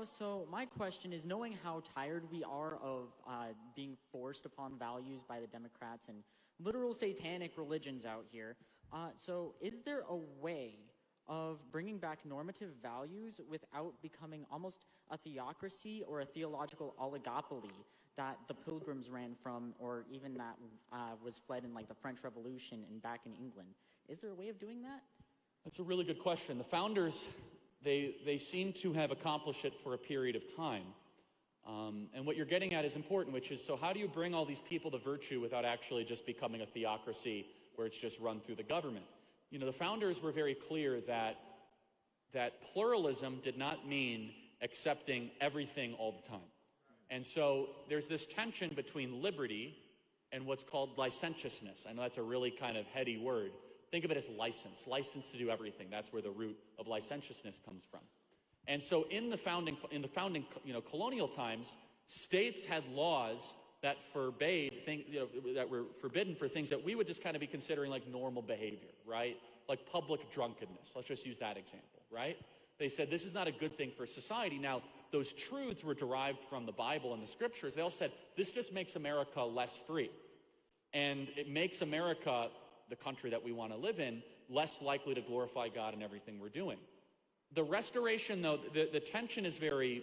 So my question is, knowing how tired we are of being forced upon values by the Democrats and literal satanic religions out here, so is there a way of bringing back normative values without becoming almost a theocracy or a theological oligopoly that the Pilgrims ran from, or even that was fled in like the French Revolution and back in England? Is there a way of doing that? That's a really good question. The founders, they seem to have accomplished it for a period of time. And what you're getting at is important, which is, so how do you bring all these people to virtue without actually just becoming a theocracy where it's just run through the government? You know, the founders were very clear that pluralism did not mean accepting everything all the time. And so there's this tension between liberty and what's called licentiousness. I know that's a really kind of heady word. Think of it as license to do everything. That's where the root of licentiousness comes from. And so in the founding, colonial times, states had laws that forbade things, that were forbidden for things that we would just kind of be considering like normal behavior, right? Like public drunkenness. Let's just use that example, right? They said this is not a good thing for society. Now, those truths were derived from the Bible and the scriptures. They all said this just makes America less free. And it makes America, the country that we want to live in, less likely to glorify God in everything we're doing. The restoration, though, the tension is very,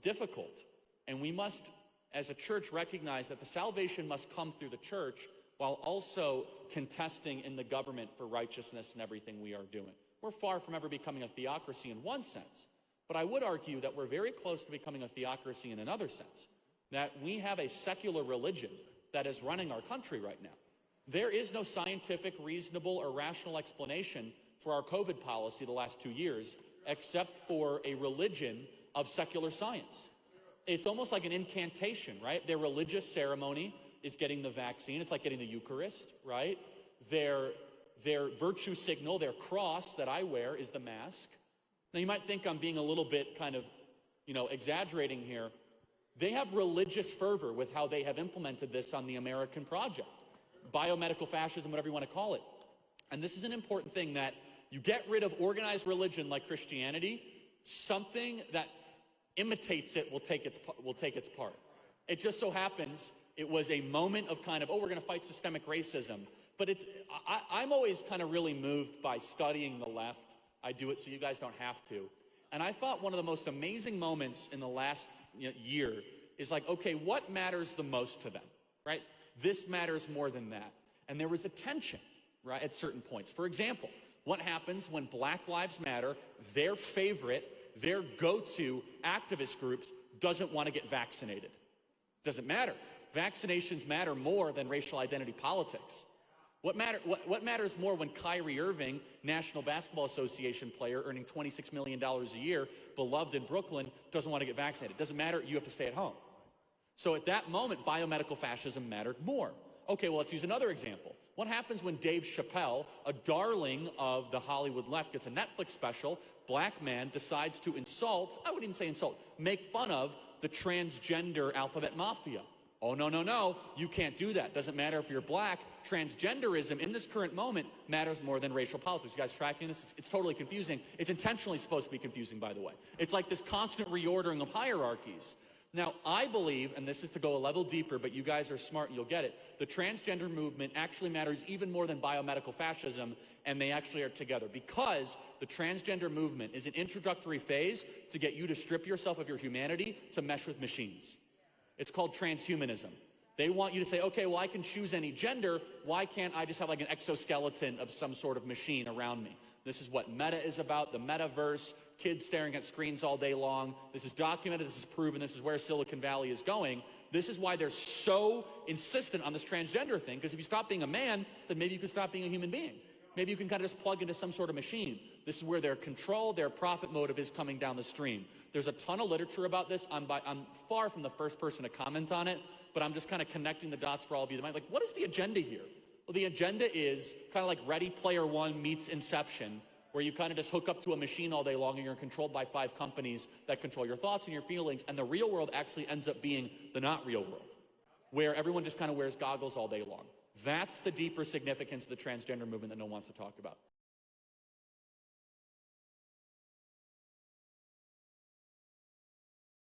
difficult. And we must, as a church, recognize that the salvation must come through the church while also contesting in the government for righteousness in everything we are doing. We're far from ever becoming a theocracy in one sense, but I would argue that we're very close to becoming a theocracy in another sense, that we have a secular religion that is running our country right now. There is no scientific, reasonable, or rational explanation for our COVID policy the last 2 years, except for a religion of secular science. It's almost like an incantation, right? Their religious ceremony is getting the vaccine. It's like getting the Eucharist, right? Their virtue signal, their cross that I wear, is the mask. Now, you might think I'm being a little bit kind of, exaggerating here. They have religious fervor with how they have implemented this on the American project. Biomedical fascism, whatever you want to call it. And this is an important thing, that you get rid of organized religion like Christianity, something that imitates it will take its part. It just so happens it was a moment of kind of, we're going to fight systemic racism. But I'm always kind of really moved by studying the left. I do it so you guys don't have to. And I thought one of the most amazing moments in the last year is like, okay, what matters the most to them, right? This matters more than that. And there was a tension, right, at certain points. For example, what happens when Black Lives Matter, their favorite, their go-to activist groups, doesn't want to get vaccinated? Doesn't matter. Vaccinations matter more than racial identity politics. What matters more when Kyrie Irving, National Basketball Association player earning $26 million a year, beloved in Brooklyn, doesn't want to get vaccinated? Doesn't matter. You have to stay at home. So at that moment, biomedical fascism mattered more. Okay, well, let's use another example. What happens when Dave Chappelle, a darling of the Hollywood left, gets a Netflix special, black man decides to insult, I wouldn't even say insult, make fun of the transgender alphabet mafia? Oh, no, you can't do that. Doesn't matter if you're black. Transgenderism in this current moment matters more than racial politics. You guys tracking this? It's totally confusing. It's intentionally supposed to be confusing, by the way. It's like this constant reordering of hierarchies. Now, I believe, and this is to go a level deeper, but you guys are smart and you'll get it, the transgender movement actually matters even more than biomedical fascism, and they actually are together, because the transgender movement is an introductory phase to get you to strip yourself of your humanity to mesh with machines. It's called transhumanism. They want you to say, okay, well, I can choose any gender. Why can't I just have like an exoskeleton of some sort of machine around me? This is what Meta is about, the metaverse, kids staring at screens all day long. This is documented, this is proven, this is where Silicon Valley is going. This is why they're so insistent on this transgender thing, because if you stop being a man, then maybe you can stop being a human being. Maybe you can kind of just plug into some sort of machine. This is where their control, their profit motive is coming down the stream. There's a ton of literature about this. I'm far from the first person to comment on it, but I'm just kind of connecting the dots for all of you. Like, what is the agenda here? Well, the agenda is kind of like Ready Player One meets Inception, where you kind of just hook up to a machine all day long and you're controlled by 5 companies that control your thoughts and your feelings, and the real world actually ends up being the not real world, where everyone just kind of wears goggles all day long. That's the deeper significance of the transgender movement that no one wants to talk about.